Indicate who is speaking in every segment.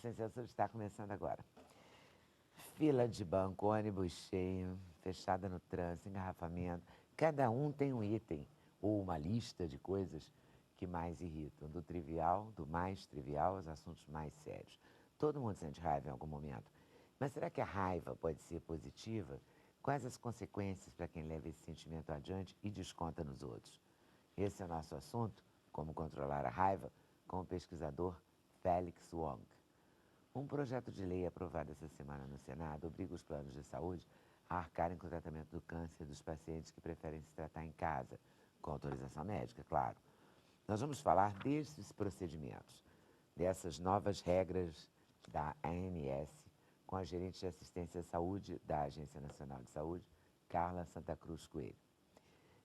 Speaker 1: Sem Censura está começando agora. Fila de banco, ônibus cheio, fechada no trânsito, engarrafamento. Cada um tem um item ou uma lista de coisas que mais irritam. Do trivial, do mais trivial, aos assuntos mais sérios. Todo mundo sente raiva em algum momento. Mas será que a raiva pode ser positiva? Quais as consequências para quem leva esse sentimento adiante e desconta nos outros? Esse é o nosso assunto, como controlar a raiva, com o pesquisador Félix Wong. Um projeto de lei aprovado essa semana no Senado obriga os planos de saúde a arcarem com o tratamento do câncer dos pacientes que preferem se tratar em casa, com autorização médica, claro. Nós vamos falar desses procedimentos, dessas novas regras da ANS, com a gerente de assistência à saúde da Agência Nacional de Saúde, Carla Santa Cruz Coelho.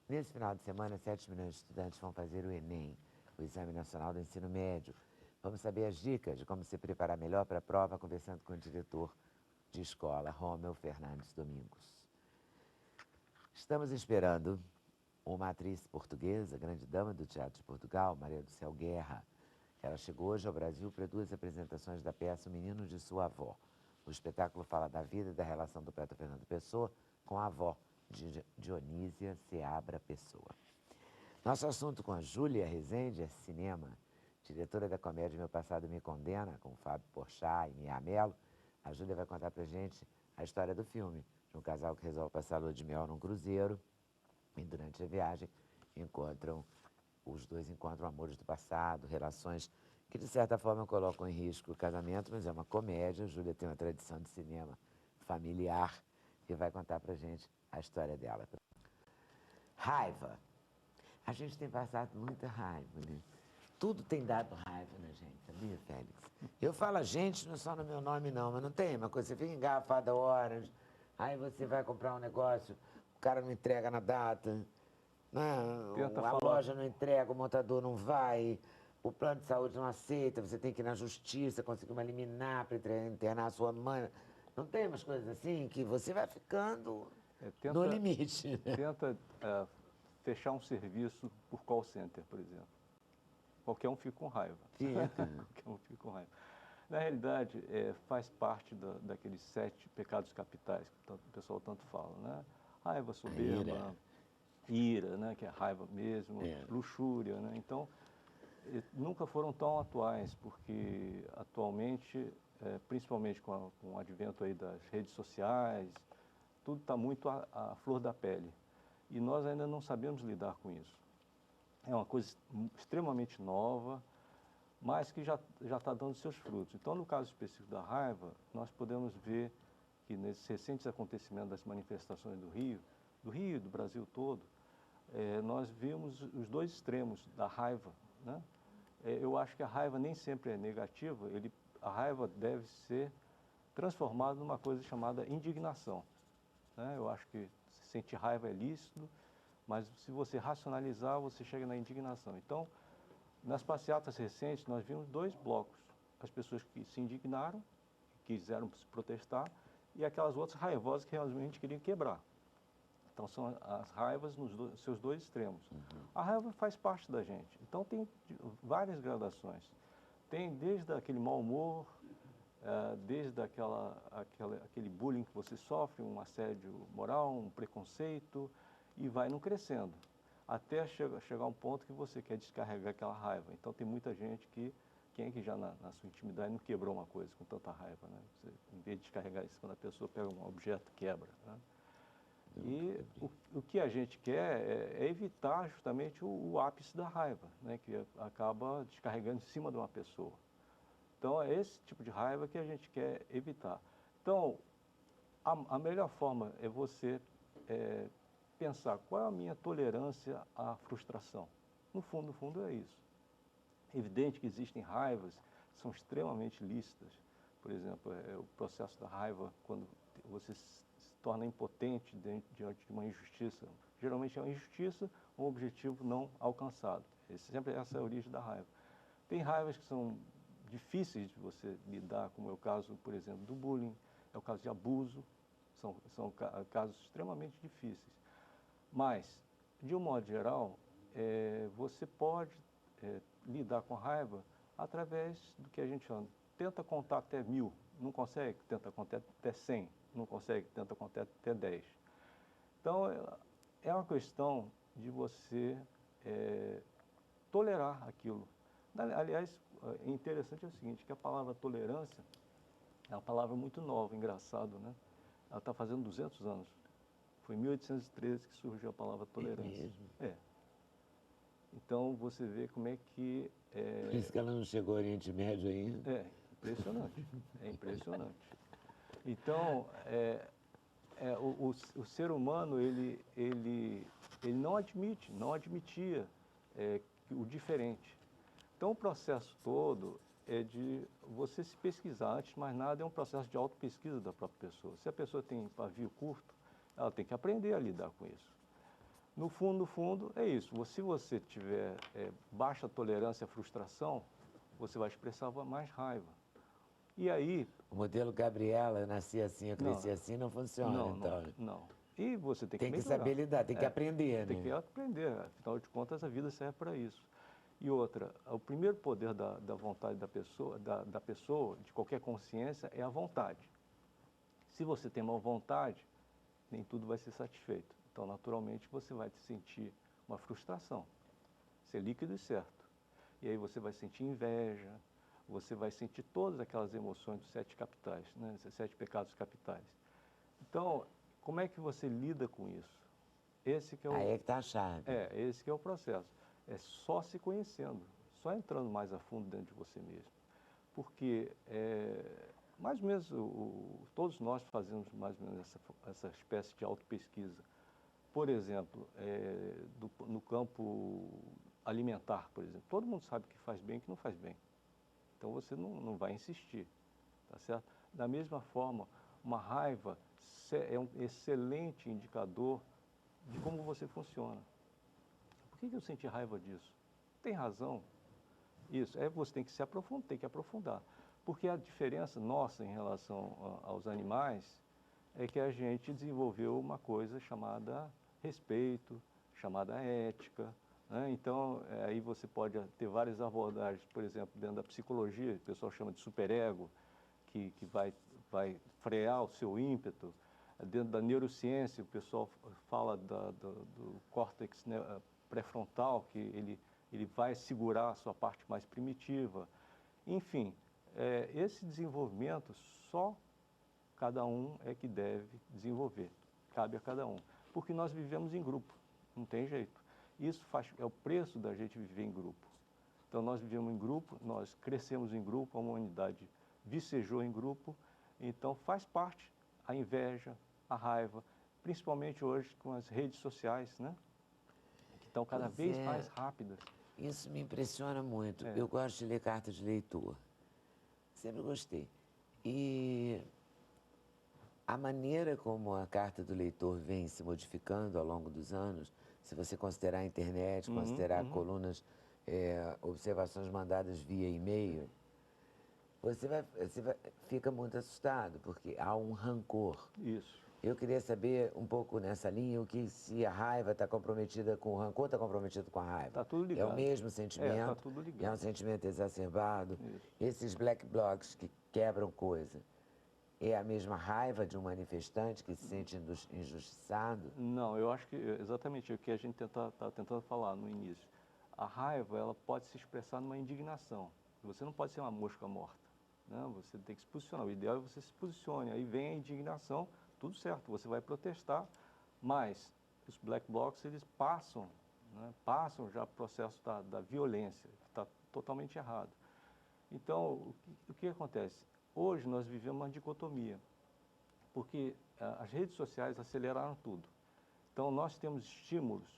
Speaker 1: Nesse final de semana, 7 milhões de estudantes vão fazer o Enem, o Exame Nacional do Ensino Médio. Vamos saber as dicas de como se preparar melhor para a prova, conversando com o diretor de escola, Rômel Fernandes Domingos. Estamos esperando uma atriz portuguesa, grande dama do Teatro de Portugal, Maria do Céu Guerra. Ela chegou hoje ao Brasil para 2 apresentações da peça O Menino de Sua Avó. O espetáculo fala da vida e da relação do poeta Fernando Pessoa com a avó, de Dionísia Seabra Pessoa. Nosso assunto com a Júlia Rezende é cinema. Diretora da comédia Meu Passado Me Condena, com Fábio Porchat e Mia Mello. A Júlia vai contar pra gente a história do filme, de um casal que resolve passar a lua de mel num cruzeiro e durante a viagem os dois encontram amores do passado, relações que de certa forma colocam em risco o casamento, mas é uma comédia. A Júlia tem uma tradição de cinema familiar e vai contar pra gente a história dela. Raiva. A gente tem passado muita raiva, né? Tudo tem dado raiva na gente, sabia, Félix? Eu falo a gente, não é só no meu nome não, mas não tem uma coisa, você fica engarrafada horas, aí você vai comprar um negócio, o cara não entrega na data, né? A loja não entrega, o montador não vai, o plano de saúde não aceita, você tem que ir na justiça, conseguir uma liminar para internar a sua mãe. Não tem umas coisas assim que você vai ficando no limite.
Speaker 2: Tenta fechar um serviço por call center, por exemplo. Qualquer um fica com raiva. Qualquer um fica com raiva. Na realidade, faz parte daqueles 7 pecados capitais que o pessoal tanto fala, né? Raiva, soberba, ira, né? Que é raiva mesmo, luxúria, né? Então, nunca foram tão atuais, porque atualmente, principalmente com o advento aí das redes sociais, tudo está muito à flor da pele. E nós ainda não sabemos lidar com isso. É uma coisa extremamente nova, mas que já está dando seus frutos. Então, no caso específico da raiva, nós podemos ver que nesses recentes acontecimentos das manifestações do Rio e do Brasil todo, nós vimos os 2 extremos da raiva, né? Eu acho que a raiva nem sempre é negativa, a raiva deve ser transformada numa coisa chamada indignação, né? Eu acho que sentir raiva é lícito, mas se você racionalizar, você chega na indignação. Então, nas passeatas recentes, nós vimos 2 blocos. As pessoas que se indignaram, que quiseram se protestar, e aquelas outras raivosas que realmente queriam quebrar. Então, são as raivas nos seus 2 extremos. A raiva faz parte da gente. Então, tem várias gradações. Tem desde aquele mau humor, desde aquele bullying que você sofre, um assédio moral, um preconceito, e vai não crescendo, até chegar a um ponto que você quer descarregar aquela raiva. Então, tem muita gente quem é que já na sua intimidade não quebrou uma coisa com tanta raiva, né? Você, em vez de descarregar isso, quando a pessoa pega um objeto, quebra, né? E o que a gente quer é evitar justamente o ápice da raiva, né? Que acaba descarregando em cima de uma pessoa. Então, é esse tipo de raiva que a gente quer evitar. Então, a melhor forma é você pensar qual é a minha tolerância à frustração. No fundo é isso. É evidente que existem raivas que são extremamente lícitas. Por exemplo, o processo da raiva, quando você se torna impotente diante de uma injustiça. Geralmente é uma injustiça, um objetivo não alcançado. Sempre essa é a origem da raiva. Tem raivas que são difíceis de você lidar, como é o caso, por exemplo, do bullying, é o caso de abuso, são casos extremamente difíceis. Mas, de um modo geral, você pode lidar com a raiva através do que a gente chama de tenta contar até 1000, não consegue, tenta contar até 100, não consegue, tenta contar até 10. Então, é uma questão de você tolerar aquilo. Aliás, é interessante o seguinte, que a palavra tolerância é uma palavra muito nova, engraçado, né? Ela está fazendo 200 anos. Foi em 1813 que surgiu a palavra tolerância. É. Então, você vê como é que...
Speaker 1: Por isso que ela não chegou ao Oriente Médio ainda.
Speaker 2: É, impressionante. É impressionante. Então, o ser humano, ele não admitia o diferente. Então, o processo todo é de você se pesquisar. Antes de mais nada, é um processo de autopesquisa da própria pessoa. Se a pessoa tem pavio curto, ela tem que aprender a lidar com isso. No fundo, é isso. Se você tiver baixa tolerância à frustração, você vai expressar mais raiva. E aí...
Speaker 1: O modelo Gabriela, eu nasci assim, eu cresci assim, não funciona, então.
Speaker 2: Não. E você tem que
Speaker 1: Tem que
Speaker 2: melhorar.
Speaker 1: saber lidar, tem que aprender,
Speaker 2: Tem
Speaker 1: né?
Speaker 2: que aprender. Afinal de contas, a vida serve para isso. E outra, o primeiro poder da vontade da pessoa, de qualquer consciência, é a vontade. Se você tem uma vontade, nem tudo vai ser satisfeito. Então, naturalmente, você vai sentir uma frustração. Ser líquido e certo. E aí você vai sentir inveja, você vai sentir todas aquelas emoções dos 7 capitais, né? 7 pecados capitais. Então, como é que você lida com isso? Esse que é o...
Speaker 1: Aí é que está a chave.
Speaker 2: Esse que é o processo. É só se conhecendo, só entrando mais a fundo dentro de você mesmo. Porque, mais ou menos, todos nós fazemos mais ou menos essa espécie de autopesquisa. Por exemplo, no campo alimentar, por exemplo, todo mundo sabe o que faz bem e o que não faz bem. Então você não vai insistir, tá certo? Da mesma forma, uma raiva é um excelente indicador de como você funciona. Por que eu senti raiva disso? Tem razão. Isso, você tem que se aprofundar, tem que aprofundar. Porque a diferença nossa em relação aos animais é que a gente desenvolveu uma coisa chamada respeito, chamada ética, né? Então, aí você pode ter várias abordagens, por exemplo, dentro da psicologia, o pessoal chama de superego, que vai frear o seu ímpeto. Dentro da neurociência, o pessoal fala do córtex, né, pré-frontal, que ele vai segurar a sua parte mais primitiva. Enfim, esse desenvolvimento só cada um é que deve desenvolver, cabe a cada um. Porque nós vivemos em grupo, não tem jeito. Isso é o preço da gente viver em grupo. Então, nós vivemos em grupo, nós crescemos em grupo, a humanidade vicejou em grupo, então faz parte a inveja, a raiva, principalmente hoje com as redes sociais, né? Que estão cada vez mais rápidas.
Speaker 1: Isso me impressiona muito. Eu gosto de ler cartas de leitor. Sempre gostei. E a maneira como a carta do leitor vem se modificando ao longo dos anos, se você considerar a internet, considerar colunas, observações mandadas via e-mail, você fica muito assustado, porque há um rancor.
Speaker 2: Isso.
Speaker 1: Eu queria saber um pouco nessa linha, se a raiva está comprometida com o rancor, está comprometido com a raiva.
Speaker 2: Está tudo ligado.
Speaker 1: É o mesmo sentimento?
Speaker 2: Está tudo ligado.
Speaker 1: É um sentimento exacerbado?
Speaker 2: Isso.
Speaker 1: Esses black blocs que quebram coisa, é a mesma raiva de um manifestante que se sente injustiçado?
Speaker 2: Não, eu acho que exatamente o que a gente está tentando falar no início. A raiva, ela pode se expressar numa indignação. Você não pode ser uma mosca morta, né? Você tem que se posicionar. O ideal é você se posicione. Aí vem a indignação, tudo certo, você vai protestar, mas os black blocs, eles passam, né? Passam já o processo da violência, que está totalmente errado. Então, o que acontece? Hoje nós vivemos uma dicotomia, porque as redes sociais aceleraram tudo. Então, nós temos estímulos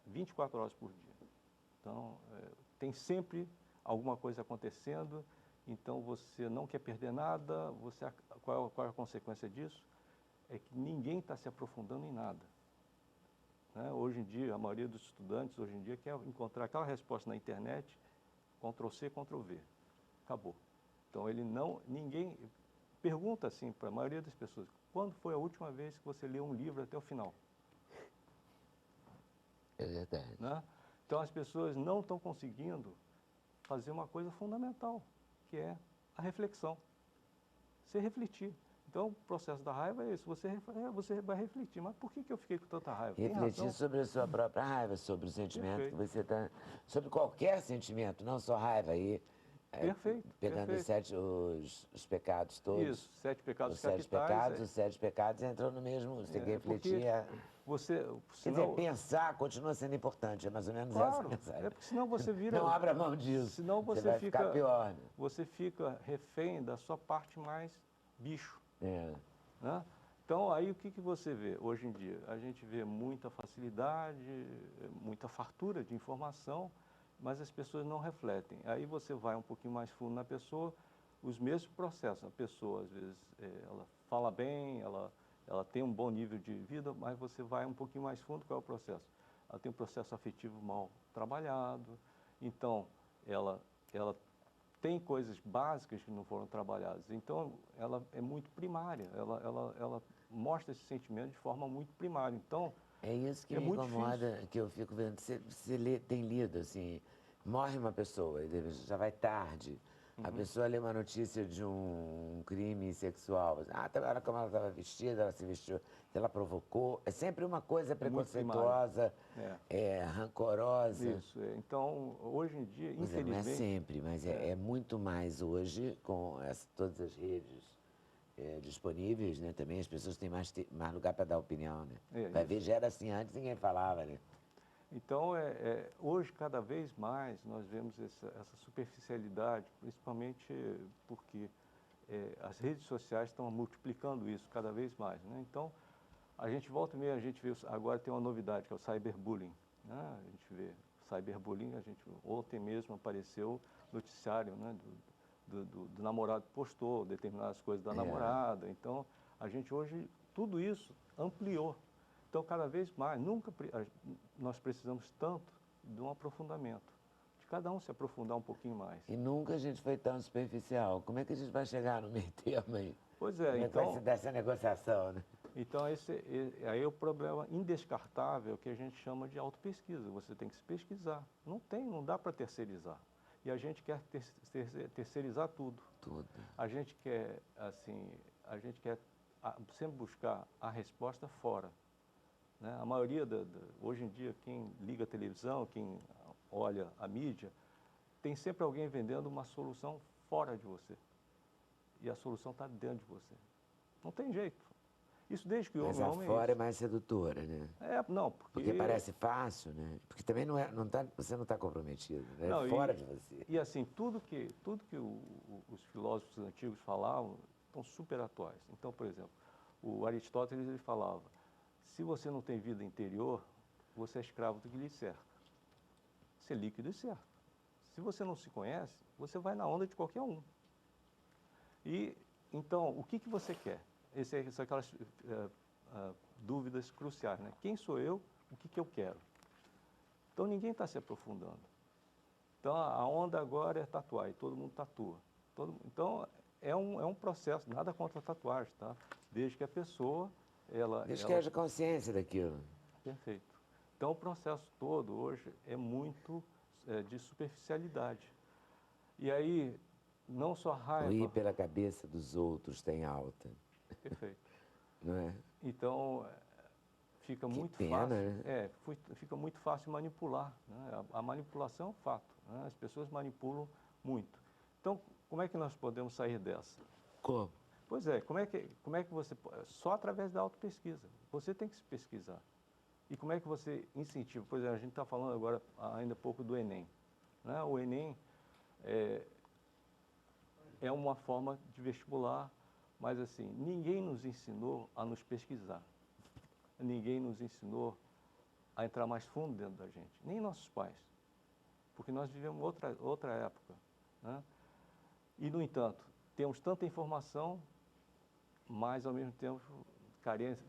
Speaker 2: 24 horas por dia. Então, tem sempre alguma coisa acontecendo, então você não quer perder nada, qual é a consequência disso? É que ninguém está se aprofundando em nada. Né? Hoje em dia, a maioria dos estudantes, hoje em dia, quer encontrar aquela resposta na internet, Ctrl+C, Ctrl+V. Acabou. Então, ninguém pergunta assim para a maioria das pessoas, quando foi a última vez que você leu um livro até o final?
Speaker 1: É verdade.
Speaker 2: Né? Então, as pessoas não estão conseguindo fazer uma coisa fundamental, que é a reflexão. Você refletir. Então, o processo da raiva é isso, você vai refletir, mas por que eu fiquei com tanta raiva? Tem
Speaker 1: Refletir
Speaker 2: razão?
Speaker 1: sobre a sua própria raiva, sobre o sentimento
Speaker 2: Perfeito.
Speaker 1: que você está... Sobre qualquer sentimento, não só raiva. Aí,
Speaker 2: Perfeito,
Speaker 1: pegando
Speaker 2: perfeito.
Speaker 1: os pecados todos.
Speaker 2: Isso, 7 pecados
Speaker 1: Os 7
Speaker 2: capitais.
Speaker 1: pecados, os 7 pecados entram no mesmo. Você tem que
Speaker 2: Porque
Speaker 1: refletir.
Speaker 2: você,
Speaker 1: Quer dizer,
Speaker 2: senão,
Speaker 1: pensar continua sendo importante, é mais ou menos essa
Speaker 2: claro,
Speaker 1: mensagem.
Speaker 2: porque senão você vira...
Speaker 1: Não abra mão disso,
Speaker 2: Senão
Speaker 1: você vai ficar pior. Né?
Speaker 2: Você fica refém da sua parte mais bicho.
Speaker 1: É.
Speaker 2: Né? Então, aí o que você vê hoje em dia? A gente vê muita facilidade, muita fartura de informação, mas as pessoas não refletem. Aí você vai um pouquinho mais fundo na pessoa, os mesmos processos. A pessoa, às vezes, ela fala bem, ela tem um bom nível de vida, mas você vai um pouquinho mais fundo, qual é o processo? Ela tem um processo afetivo mal trabalhado, então ela tem coisas básicas que não foram trabalhadas. Então, ela é muito primária, ela mostra esse sentimento de forma muito primária. Então,
Speaker 1: é isso que
Speaker 2: é
Speaker 1: me
Speaker 2: muito
Speaker 1: incomoda,
Speaker 2: difícil.
Speaker 1: que eu fico vendo. Você tem lido, assim, morre uma pessoa, e já vai tarde. A pessoa lê uma notícia de um crime sexual. Olha como ela estava vestida, ela se vestiu, ela provocou. É sempre uma coisa
Speaker 2: Muito primário.
Speaker 1: preconceituosa, rancorosa.
Speaker 2: Isso. Então, hoje em dia,
Speaker 1: Quer dizer, não é
Speaker 2: infelizmente...
Speaker 1: sempre, mas é muito mais hoje, com todas as redes disponíveis, né? Também as pessoas têm mais lugar para dar opinião, né? Vai ver, já era assim antes, ninguém falava, né?
Speaker 2: Então, hoje, cada vez mais, nós vemos essa superficialidade, principalmente porque as redes sociais estão multiplicando isso cada vez mais. Né? Então, a gente volta e meia, a gente vê, agora tem uma novidade, que é o cyberbullying. Né? A gente vê cyberbullying, ontem mesmo apareceu noticiário, né? do namorado que postou determinadas coisas da namorada. Então, a gente hoje, tudo isso ampliou. Então, cada vez mais, nós precisamos tanto de um aprofundamento, de cada um se aprofundar um pouquinho mais.
Speaker 1: E nunca a gente foi tão superficial. Como é que a gente vai chegar no meio termo aí?
Speaker 2: Pois é,
Speaker 1: Como é que vai se dar essa negociação, né?
Speaker 2: Então, aí é o problema indescartável que a gente chama de autopesquisa. Você tem que se pesquisar. Não dá para terceirizar. E a gente quer terceirizar tudo.
Speaker 1: Tudo.
Speaker 2: A gente quer, assim, sempre buscar a resposta fora. Né? A maioria, hoje em dia, quem liga a televisão, quem olha a mídia, tem sempre alguém vendendo uma solução fora de você. E a solução está dentro de você. Não tem jeito. Isso desde que o
Speaker 1: Mas
Speaker 2: homem
Speaker 1: fora é mais sedutora, né?
Speaker 2: não,
Speaker 1: Porque parece fácil, né? Porque também você não está comprometido, né?
Speaker 2: Não,
Speaker 1: É fora de você.
Speaker 2: E assim, tudo que os filósofos antigos falavam estão super atuais. Então, por exemplo, o Aristóteles ele falava, se você não tem vida interior, você é escravo do que lhe cerca. Ser líquido e certo. Se você não se conhece, você vai na onda de qualquer um. E, então, o que você quer? São aquelas dúvidas cruciais, né? Quem sou eu? O que eu quero? Então, ninguém está se aprofundando. Então, a onda agora é tatuar, e todo mundo tatua. Então, é um processo, nada contra a tatuagem, tá? Desde que a pessoa,
Speaker 1: Desde que haja consciência daquilo.
Speaker 2: Perfeito. Então, o processo todo hoje é muito de superficialidade. E aí, não só raiva...
Speaker 1: O ir pela cabeça dos outros tem alta.
Speaker 2: Perfeito.
Speaker 1: Não é?
Speaker 2: Então, fica muito
Speaker 1: pena,
Speaker 2: fácil...
Speaker 1: né?
Speaker 2: Fica muito fácil manipular. Né? A manipulação é um fato. Né? As pessoas manipulam muito. Então, como é que nós podemos sair dessa?
Speaker 1: Como?
Speaker 2: Pois é, como é que você... Só através da autopesquisa. Você tem que se pesquisar. E como é que você incentiva? Por exemplo, a gente está falando agora ainda pouco do Enem. Né? O Enem é uma forma de vestibular, mas assim, ninguém nos ensinou a nos pesquisar. Ninguém nos ensinou a entrar mais fundo dentro da gente, nem nossos pais, porque nós vivemos outra época. Né? E, no entanto, temos tanta informação, mas, ao mesmo tempo,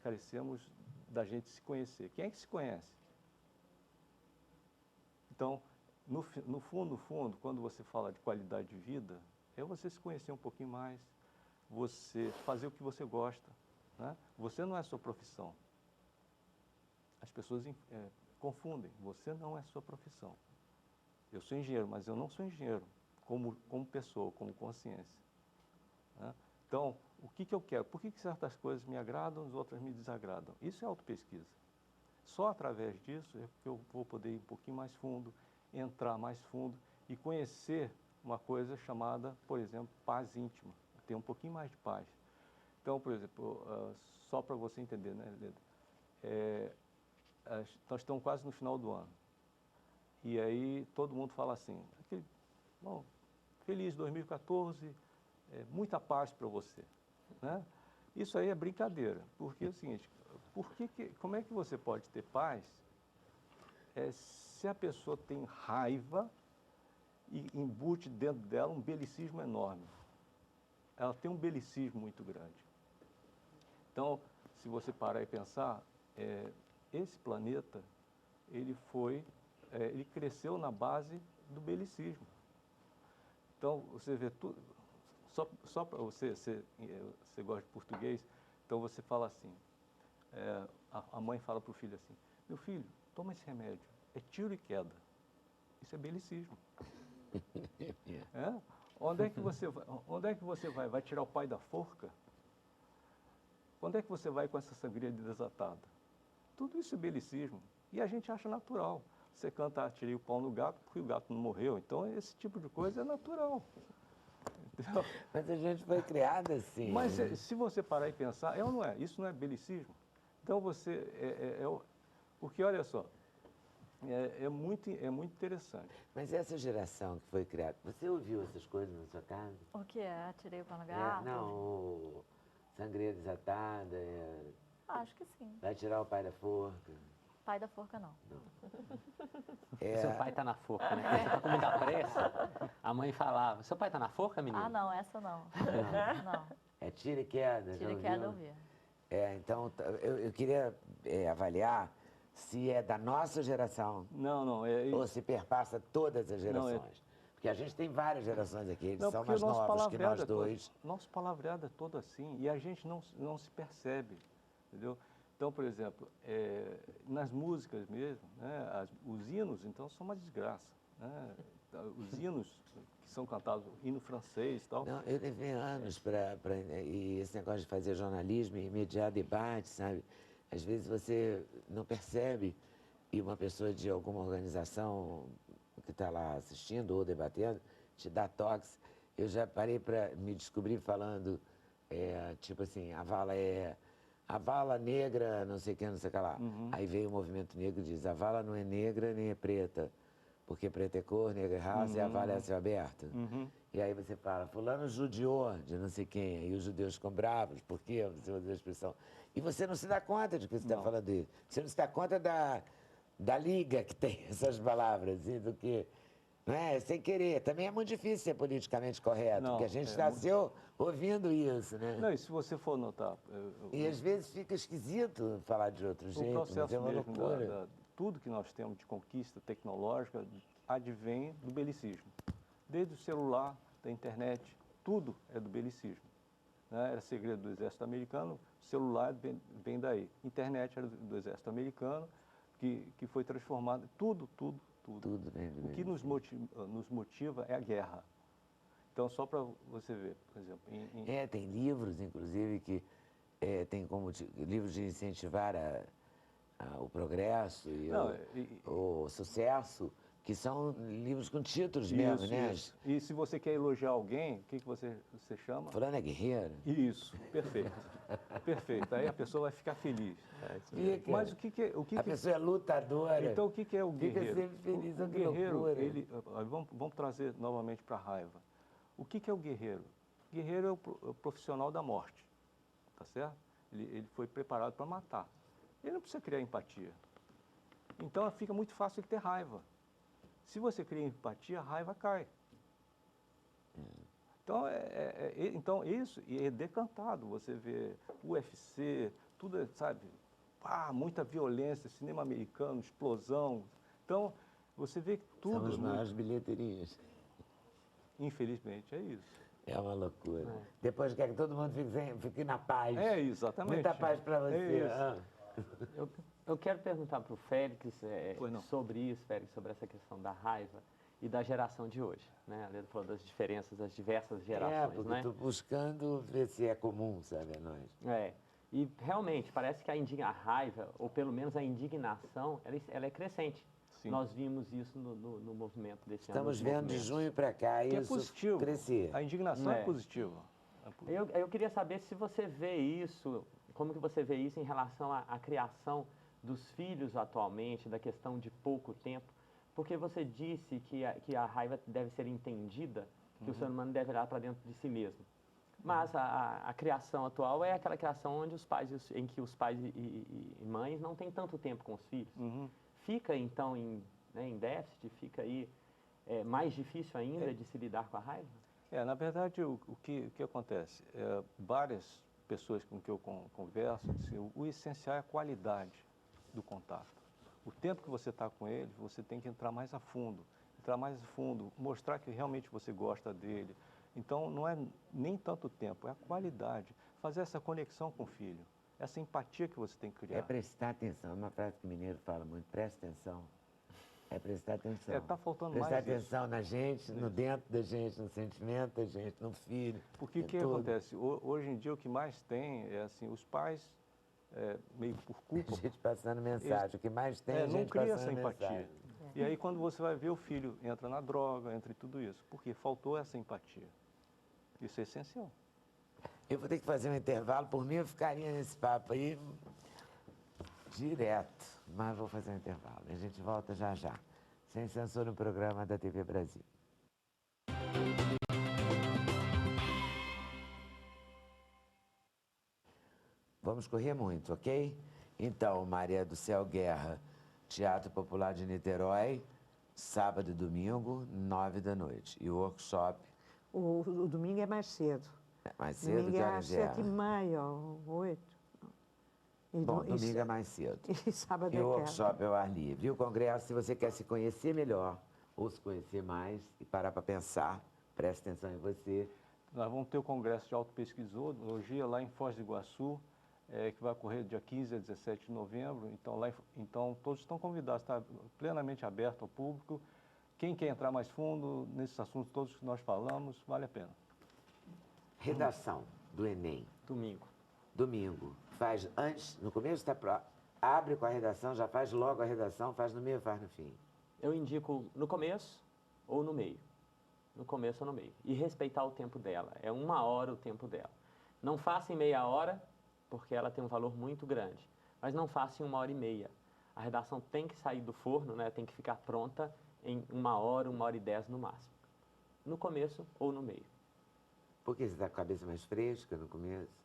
Speaker 2: carecemos da gente se conhecer. Quem é que se conhece? Então, no fundo, quando você fala de qualidade de vida, é você se conhecer um pouquinho mais, você fazer o que você gosta. Né? Você não é a sua profissão. As pessoas confundem. Você não é a sua profissão. Eu sou engenheiro, mas eu não sou engenheiro como pessoa, como consciência. Né? Então, o que eu quero? Por que certas coisas me agradam, as outras me desagradam? Isso é autopesquisa. Só através disso é que eu vou poder ir um pouquinho mais fundo, entrar mais fundo e conhecer uma coisa chamada, por exemplo, paz íntima. Ter um pouquinho mais de paz. Então, por exemplo, só para você entender, né, Leda? Nós estamos quase no final do ano. E aí todo mundo fala assim, bom, feliz 2014, muita paz para você. Né? Isso aí é brincadeira, porque é o seguinte, como é que você pode ter paz se a pessoa tem raiva e embute dentro dela um belicismo enorme? Ela tem um belicismo muito grande. Então, se você parar e pensar, esse planeta, ele cresceu na base do belicismo. Então, você vê tudo, só para você gosta de português, então você fala assim, a mãe fala para o filho assim, meu filho, toma esse remédio, é tiro e queda. Isso é belicismo. Onde é que você vai? Vai tirar o pai da forca? Onde é que você vai com essa sangria desatada? Tudo isso é belicismo. E a gente acha natural. Você canta, atirei o pau no gato, porque o gato não morreu. Então, esse tipo de coisa é natural. Entendeu?
Speaker 1: Mas a gente foi criada assim.
Speaker 2: Mas se você parar e pensar, ou não é? Isso não é belicismo? Então, porque, olha só, é muito interessante.
Speaker 1: Mas essa geração que foi criada, você ouviu essas coisas na sua casa?
Speaker 3: O que é? Atirei o pau no gato?
Speaker 1: Não, sangria desatada,
Speaker 3: Acho que sim.
Speaker 1: vai tirar o pai da forca.
Speaker 3: Pai da forca, não.
Speaker 4: Seu pai tá na forca, né? Você tá com muita pressa. A mãe falava, seu pai tá na forca, menino?
Speaker 3: Ah, não, essa não. Não.
Speaker 1: É tira e queda,
Speaker 3: Tira e
Speaker 1: já
Speaker 3: queda,
Speaker 1: ouviu?
Speaker 3: eu vi.
Speaker 1: Então, eu queria avaliar se é da nossa geração
Speaker 2: Não.
Speaker 1: ou se perpassa todas as gerações. Porque a gente tem várias gerações aqui, eles são mais novos que nós dois.
Speaker 2: Nosso palavreado é todo assim, e a gente não se percebe, entendeu? Então, por exemplo, nas músicas mesmo, né, os hinos, então, são uma desgraça. Né? Os hinos que são cantados, hino francês e tal.
Speaker 1: Não, eu levei anos e esse negócio de fazer jornalismo e mediar debate, sabe? Às vezes você não percebe e uma pessoa de alguma organização que está lá assistindo ou debatendo te dá toques. Eu já parei para me descobrir falando, tipo assim, a vala negra, não sei o que, não sei o que lá.
Speaker 2: Uhum.
Speaker 1: Aí veio o movimento negro e diz, a vala não é negra nem é preta, porque preta é cor, negra é raça e a vala é a céu aberto.
Speaker 2: Uhum.
Speaker 1: E aí você fala, fulano judiou de não sei quem, e os judeus ficam bravos, por quê? Você usa a expressão. E você não se dá conta de que você está falando isso. Você não se dá conta da liga que tem essas palavras, e do que... Não é? Sem querer. Também é muito difícil ser politicamente correto, porque a gente nasceu ouvindo isso, né?
Speaker 2: Não, e se você for notar...
Speaker 1: E às vezes fica esquisito falar de outro jeito, mas é uma loucura.
Speaker 2: Tudo que nós temos de conquista tecnológica advém do belicismo. Desde o celular, da internet, tudo é do belicismo. Né? Era segredo do exército americano, o celular vem daí. Internet era do exército americano, que foi transformado, tudo bem do belicismo. O que nos motiva é a guerra. Então, só para você ver, por exemplo...
Speaker 1: tem livros, inclusive, que tem como livros de incentivar o progresso e o sucesso, que são livros com títulos mesmo, né?
Speaker 2: Isso. E se você quer elogiar alguém, o que você chama?
Speaker 1: Fulano é guerreiro.
Speaker 2: Isso, perfeito. Perfeito. Aí a pessoa vai ficar feliz. Mas
Speaker 1: a pessoa é lutadora.
Speaker 2: Então, o que é o guerreiro?
Speaker 1: Fica sempre feliz,
Speaker 2: o guerreiro, vamos trazer novamente para a raiva. O que é o guerreiro? O guerreiro é o profissional da morte, tá certo? Ele foi preparado para matar. Ele não precisa criar empatia. Então, fica muito fácil ele ter raiva. Se você cria empatia, a raiva cai. Então, isso é decantado. Você vê UFC, tudo, sabe? Muita violência, cinema americano, explosão. Então, você vê que tudo...
Speaker 1: São as maiores bilheterias.
Speaker 2: Infelizmente, é isso.
Speaker 1: É uma loucura. Depois quer que todo mundo fique na paz.
Speaker 2: Exatamente.
Speaker 1: Muita paz para você.
Speaker 4: Eu quero perguntar para o Félix sobre isso, Félix, sobre essa questão da raiva. e da geração de hoje, né? A Leda falou das diferenças das diversas
Speaker 1: É,
Speaker 4: gerações,
Speaker 1: porque
Speaker 4: né?
Speaker 1: estou buscando ver se é comum, sabe, a nós.
Speaker 4: É, e realmente parece que a raiva, ou pelo menos a indignação, ela é crescente.
Speaker 2: Sim.
Speaker 4: Nós vimos isso no movimento desse ano.
Speaker 1: Estamos vendo de junho para cá
Speaker 2: Que é
Speaker 1: isso
Speaker 2: positivo.
Speaker 1: crescer.
Speaker 2: A indignação é positiva.
Speaker 4: Eu queria saber se você vê isso, como que você vê isso em relação à criação dos filhos atualmente, da questão de pouco tempo, porque você disse que a raiva deve ser entendida, que o ser humano deve olhar para dentro de si mesmo. Mas a criação atual é aquela criação onde em que os pais e mães não têm tanto tempo com os filhos. Fica, então, em déficit, fica aí mais difícil ainda de se lidar com a raiva?
Speaker 2: Na verdade, o que acontece? Várias pessoas com que eu converso, assim, o essencial é a qualidade do contato. O tempo que você está com ele, você tem que entrar mais a fundo, mostrar que realmente você gosta dele. Então, não é nem tanto tempo, é a qualidade. Fazer essa conexão com o filho, essa empatia que você tem que criar.
Speaker 1: É prestar atenção, é uma frase que o mineiro fala muito, presta atenção. É prestar atenção.
Speaker 2: Está faltando
Speaker 1: prestar
Speaker 2: mais
Speaker 1: atenção
Speaker 2: isso.
Speaker 1: na gente, no dentro da gente, no sentimento da gente, no filho.
Speaker 2: Porque o que acontece? Hoje em dia, o que mais tem é assim, os pais, meio por culpa...
Speaker 1: A gente passando mensagem, o que mais tem é
Speaker 2: não
Speaker 1: gente
Speaker 2: cria
Speaker 1: passando
Speaker 2: essa empatia.
Speaker 1: mensagem.
Speaker 2: E aí, quando você vai ver, o filho entra na droga, entra em tudo isso. Porque faltou essa empatia. Isso é essencial.
Speaker 1: Eu vou ter que fazer um intervalo, por mim eu ficaria nesse papo aí direto, mas vou fazer um intervalo. A gente volta já já, sem censura no programa da TV Brasil. Vamos correr muito, ok? Então, Maria do Céu Guerra, Teatro Popular de Niterói, sábado e domingo, 9 da noite. E o workshop?
Speaker 5: O domingo é mais cedo.
Speaker 1: Mais cedo,
Speaker 5: domingo
Speaker 1: que
Speaker 5: é
Speaker 1: horas
Speaker 5: às 7h30, ou 8.
Speaker 1: Bom, domingo é mais cedo.
Speaker 5: E sábado
Speaker 1: E
Speaker 5: é
Speaker 1: o
Speaker 5: quero.
Speaker 1: workshop é o ar livre. E o congresso, se você quer se conhecer melhor, ou se conhecer mais, e parar para pensar, preste atenção em você.
Speaker 2: Nós vamos ter o congresso de autopesquisologia lá em Foz do Iguaçu, que vai ocorrer dia 15 a 17 de novembro. Então todos estão convidados, está plenamente aberto ao público. Quem quer entrar mais fundo nesses assuntos todos que nós falamos, vale a pena.
Speaker 1: Redação do Enem.
Speaker 4: Domingo.
Speaker 1: Faz antes, no começo da prova, abre com a redação, já faz logo a redação, faz no meio, faz no fim.
Speaker 4: Eu indico no começo ou no meio. No começo ou no meio. E respeitar o tempo dela. É 1 hora o tempo dela. Não faça em meia hora, porque ela tem um valor muito grande. Mas não faça em 1h30. A redação tem que sair do forno, né? Tem que ficar pronta em 1 hora, 1h10 no máximo. No começo ou no meio.
Speaker 1: Porque você está com a cabeça mais fresca no começo?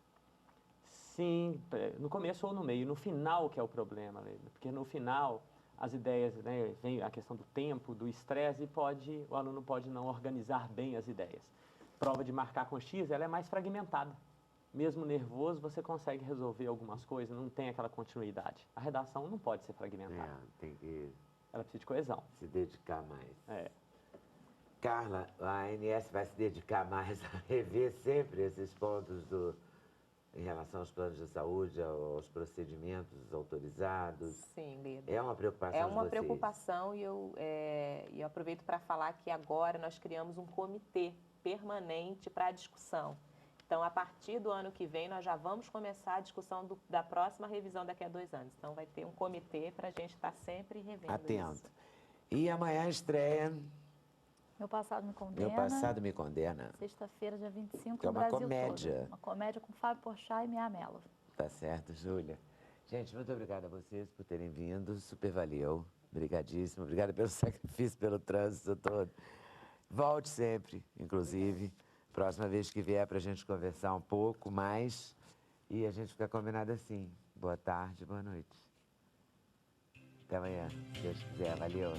Speaker 4: Sim, no começo ou no meio. No final que é o problema, Leila. Porque no final as ideias, né, vem a questão do tempo, do estresse, e o aluno pode não organizar bem as ideias. Prova de marcar com X, ela é mais fragmentada. Mesmo nervoso, você consegue resolver algumas coisas, não tem aquela continuidade. A redação não pode ser fragmentada.
Speaker 1: Tem que
Speaker 4: Ela precisa de coesão.
Speaker 1: se dedicar mais.
Speaker 4: É.
Speaker 1: Carla, a ANS vai se dedicar mais a rever sempre esses pontos em relação aos planos de saúde, aos procedimentos autorizados.
Speaker 6: Sim, Leda.
Speaker 1: É uma preocupação
Speaker 6: É
Speaker 1: de
Speaker 6: uma
Speaker 1: vocês?
Speaker 6: preocupação e eu aproveito para falar que agora nós criamos um comitê permanente para a discussão. Então, a partir do ano que vem, nós já vamos começar a discussão da próxima revisão daqui a 2 anos. Então, vai ter um comitê para a gente estar sempre revendo
Speaker 1: Atento.
Speaker 6: isso.
Speaker 1: E amanhã estreia
Speaker 3: Meu Passado Me Condena.
Speaker 1: Meu Passado Me Condena.
Speaker 3: Sexta-feira, dia 25,
Speaker 1: Que é
Speaker 3: no
Speaker 1: uma
Speaker 3: Brasil
Speaker 1: comédia.
Speaker 3: todo. Uma comédia com Fábio Porchat e Mia Mello.
Speaker 1: Tá certo, Júlia. Gente, muito obrigada a vocês por terem vindo. Super valeu. Obrigadíssimo. Obrigada pelo sacrifício, pelo trânsito todo. Volte sempre, inclusive. Próxima vez que vier para a gente conversar um pouco mais. E a gente fica combinado assim. Boa tarde, boa noite. Até amanhã, se Deus quiser. Valeu.